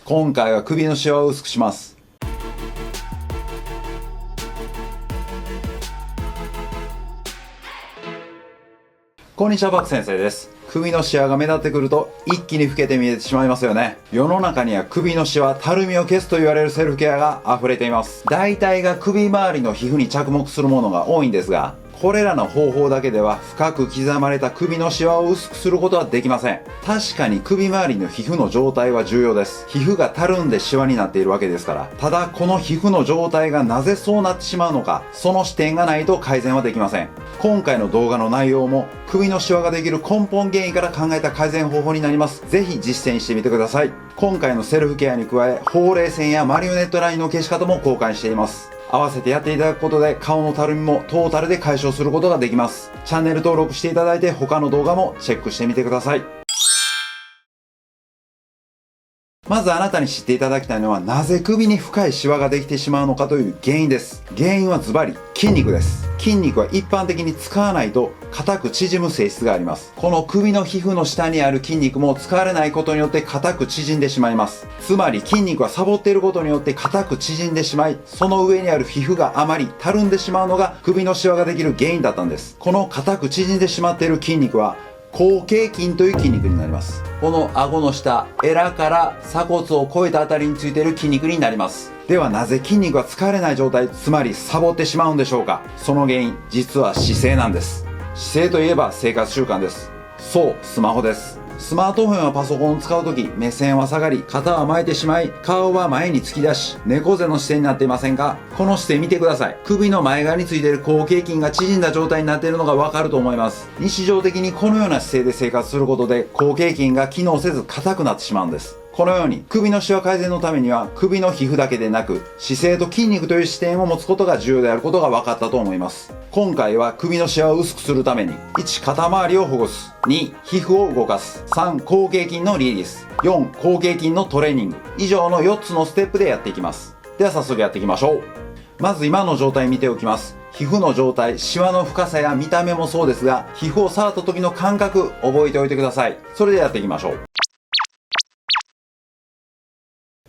今回は首のシワを薄くします。こんにちは、バク先生です。首のシワが目立ってくると一気に老けて見えてしまいますよね。世の中には首のシワ、たるみを消すと言われるセルフケアが溢れています。大体が首周りの皮膚に着目するものが多いんですが、これらの方法だけでは深く刻まれた首のシワを薄くすることはできません。確かに首周りの皮膚の状態は重要です。皮膚がたるんでシワになっているわけですから。ただこの皮膚の状態がなぜそうなってしまうのか、その視点がないと改善はできません。今回の動画の内容も首のシワができる根本原因から考えた改善方法になります。ぜひ実践してみてください。今回のセルフケアに加え、ほうれい線やマリオネットラインの消し方も公開しています。合わせてやっていただくことで顔のたるみもトータルで解消することができます。チャンネル登録していただいて他の動画もチェックしてみてください。まずあなたに知っていただきたいのは、なぜ首に深いシワができてしまうのかという原因です。原因はズバリ筋肉です。筋肉は一般的に使わないと硬く縮む性質があります。この首の皮膚の下にある筋肉も使われないことによって硬く縮んでしまいます。つまり筋肉はサボっていることによって硬く縮んでしまい、その上にある皮膚があまりたるんでしまうのが首のシワができる原因だったんです。この硬く縮んでしまっている筋肉は後傾筋という筋肉になります。この顎の下、エラから鎖骨を越えたあたりについている筋肉になります。ではなぜ筋肉が使われない状態、つまりサボってしまうんでしょうか。その原因、実は姿勢なんです。姿勢といえば生活習慣です。そう、スマホです。スマートフォンやパソコンを使うとき、目線は下がり、肩は巻いてしまい、顔は前に突き出し、猫背の姿勢になっていませんか？この姿勢見てください。首の前側についている後傾筋が縮んだ状態になっているのがわかると思います。日常的にこのような姿勢で生活することで、後傾筋が機能せず硬くなってしまうんです。このように首のシワ改善のためには首の皮膚だけでなく姿勢と筋肉という視点を持つことが重要であることが分かったと思います。今回は首のシワを薄くするために1、肩周りをほぐす。2、皮膚を動かす。3、後傾筋のリリース。4、後傾筋のトレーニング。以上の4つのステップでやっていきます。では早速やっていきましょう。まず今の状態見ておきます。皮膚の状態、シワの深さや見た目もそうですが、皮膚を触った時の感覚覚えておいてください。それでやっていきましょう。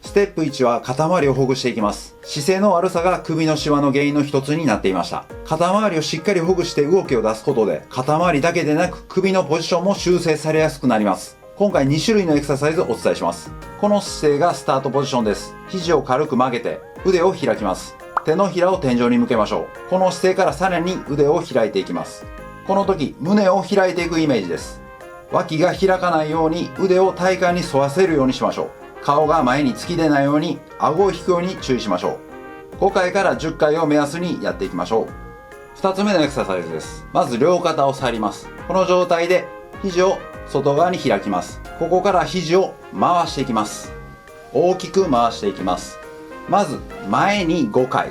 ステップ1は肩周りをほぐしていきます。姿勢の悪さが首のシワの原因の一つになっていました。肩周りをしっかりほぐして動きを出すことで、肩周りだけでなく首のポジションも修正されやすくなります。今回2種類のエクササイズをお伝えします。この姿勢がスタートポジションです。肘を軽く曲げて腕を開きます。手のひらを天井に向けましょう。この姿勢からさらに腕を開いていきます。この時、胸を開いていくイメージです。脇が開かないように腕を体幹に沿わせるようにしましょう。顔が前に突き出ないように顎を引くように注意しましょう。5回から10回を目安にやっていきましょう。2つ目のエクササイズです。まず両肩を触ります。この状態で肘を外側に開きます。ここから肘を回していきます。大きく回していきます。まず前に5回、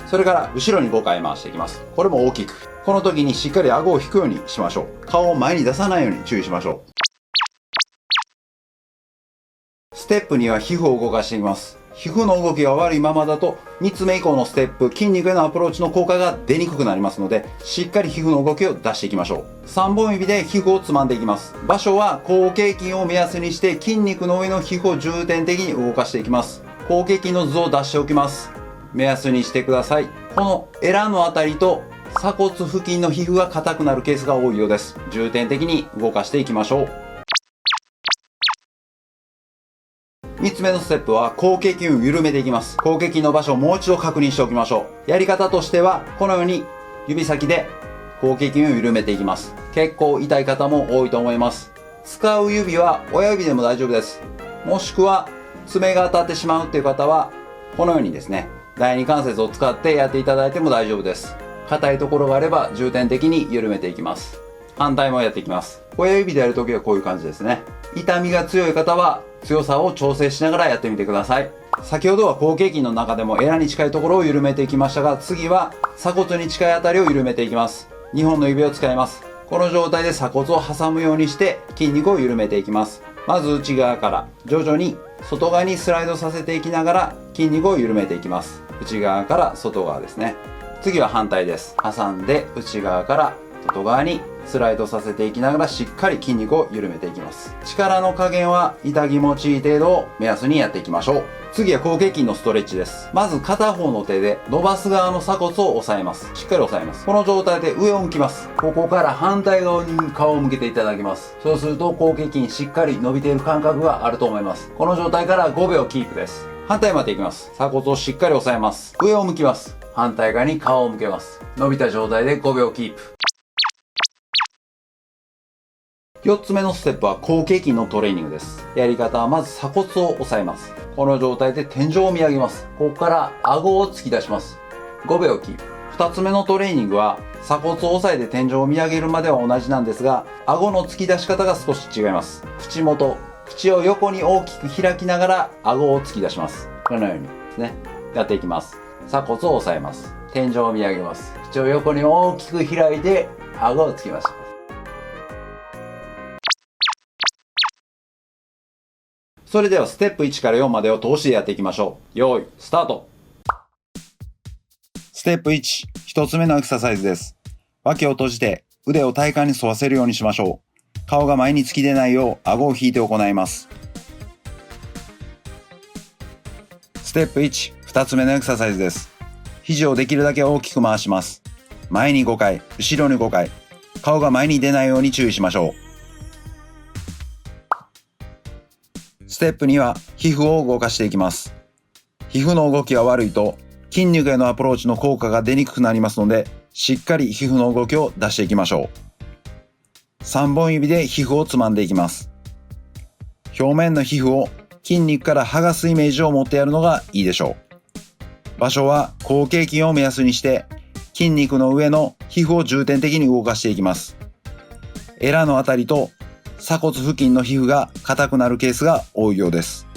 それから後ろに5回回していきます。これも大きく。この時にしっかり顎を引くようにしましょう。顔を前に出さないように注意しましょう。ステップ2は皮膚を動かしていきます。皮膚の動きが悪いままだと3つ目以降のステップ、筋肉へのアプローチの効果が出にくくなりますので、しっかり皮膚の動きを出していきましょう。3本指で皮膚をつまんでいきます。場所は後傾筋を目安にして筋肉の上の皮膚を重点的に動かしていきます。後傾筋の図を出しておきます。目安にしてください。このエラのあたりと鎖骨付近の皮膚が硬くなるケースが多いようです。重点的に動かしていきましょう。3つ目のステップは後傾筋を緩めていきます。後傾筋の場所をもう一度確認しておきましょう。やり方としてはこのように指先で後傾筋を緩めていきます。結構痛い方も多いと思います。使う指は親指でも大丈夫です。もしくは爪が当たってしまうっていう方はこのようにですね、第二関節を使ってやっていただいても大丈夫です。硬いところがあれば重点的に緩めていきます。反対もやっていきます。親指でやるときはこういう感じですね。痛みが強い方は強さを調整しながらやってみてください。先ほどは後傾筋の中でもエラに近いところを緩めていきましたが、次は鎖骨に近いあたりを緩めていきます。2本の指を使います。この状態で鎖骨を挟むようにして筋肉を緩めていきます。まず内側から徐々に外側にスライドさせていきながら筋肉を緩めていきます。内側から外側ですね。次は反対です。挟んで内側から外側にスライドさせていきながらしっかり筋肉を緩めていきます。力の加減は痛気持ちいい程度を目安にやっていきましょう。次は後傾筋のストレッチです。まず片方の手で伸ばす側の鎖骨を押さえます。しっかり押さえます。この状態で上を向きます。ここから反対側に顔を向けていただきます。そうすると後傾筋しっかり伸びている感覚があると思います。この状態から5秒キープです。反対までいきます。鎖骨をしっかり押さえます。上を向きます。反対側に顔を向けます。伸びた状態で5秒キープ。4つ目のステップは後傾筋のトレーニングです。やり方はまず鎖骨を押さえます。この状態で天井を見上げます。ここから顎を突き出します。5秒キープ。2つ目のトレーニングは鎖骨を押さえて天井を見上げるまでは同じなんですが、顎の突き出し方が少し違います。口元、口を横に大きく開きながら顎を突き出します。このようにですね、やっていきます。鎖骨を押さえます。天井を見上げます。口を横に大きく開いて顎を突きます。それではステップ1から4までを通してやっていきましょう。用意、スタート。ステップ1、1つ目のエクササイズです。脇を閉じて腕を体幹に沿わせるようにしましょう。顔が前に突き出ないよう顎を引いて行います。ステップ1、2つ目のエクササイズです。肘をできるだけ大きく回します。前に5回、後ろに5回。顔が前に出ないように注意しましょう。ステップ2は皮膚を動かしていきます。皮膚の動きが悪いと筋肉へのアプローチの効果が出にくくなりますので、しっかり皮膚の動きを出していきましょう。3本指で皮膚をつまんでいきます。表面の皮膚を筋肉から剥がすイメージを持ってやるのがいいでしょう。場所は後傾筋を目安にして筋肉の上の皮膚を重点的に動かしていきます。エラのあたりと鎖骨付近の皮膚が硬くなるケースが多いようです。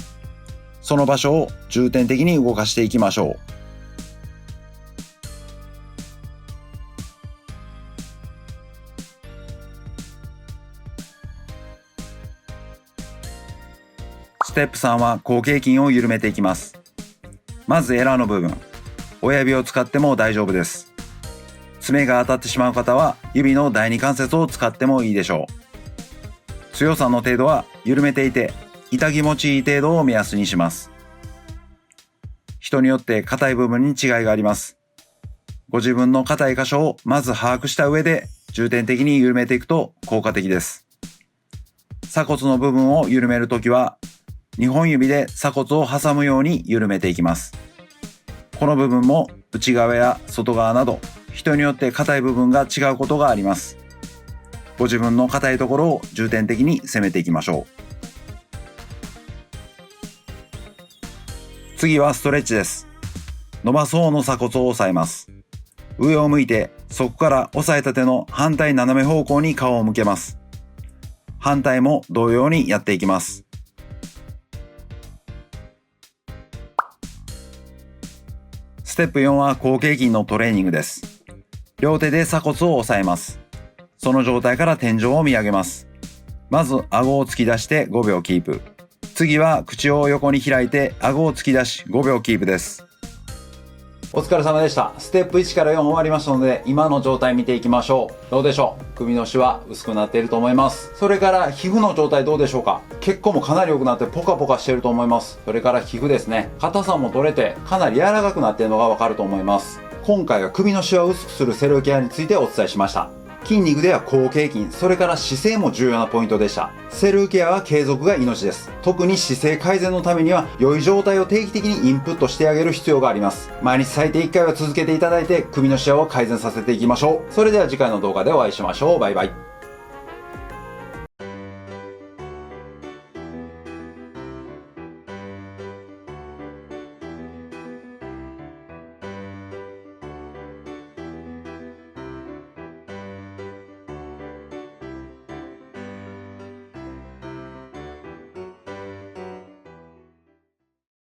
その場所を重点的に動かしていきましょう。ステップ3は後傾筋を緩めていきます。まずエラの部分、親指を使っても大丈夫です。爪が当たってしまう方は指の第二関節を使ってもいいでしょう。強さの程度は緩めていて痛気持ちいい程度を目安にします。人によって硬い部分に違いがあります。ご自分の硬い箇所をまず把握した上で重点的に緩めていくと効果的です。鎖骨の部分を緩めるときは2本指で鎖骨を挟むように緩めていきます。この部分も内側や外側など人によって硬い部分が違うことがあります。ご自分の硬いところを重点的に攻めていきましょう。次はストレッチです。伸ばす方の鎖骨を押さえます。上を向いてそこから押さえた手の反対斜め方向に顔を向けます。反対も同様にやっていきます。ステップ4は後傾筋のトレーニングです。両手で鎖骨を押さえます。その状態から天井を見上げます。まず顎を突き出して5秒キープ。次は口を横に開いて顎を突き出し5秒キープです。お疲れ様でした。ステップ1から4終わりましたので、今の状態見ていきましょう。どうでしょう？首のシワ薄くなっていると思います。それから皮膚の状態どうでしょうか？血行もかなり良くなってポカポカしていると思います。それから皮膚ですね。硬さも取れてかなり柔らかくなっているのがわかると思います。今回は首のシワを薄くするセルケアについてお伝えしました。筋肉では後傾筋、それから姿勢も重要なポイントでした。セルケアは継続が命です。特に姿勢改善のためには良い状態を定期的にインプットしてあげる必要があります。毎日最低1回は続けていただいて首のシワを改善させていきましょう。それでは次回の動画でお会いしましょう。バイバイ。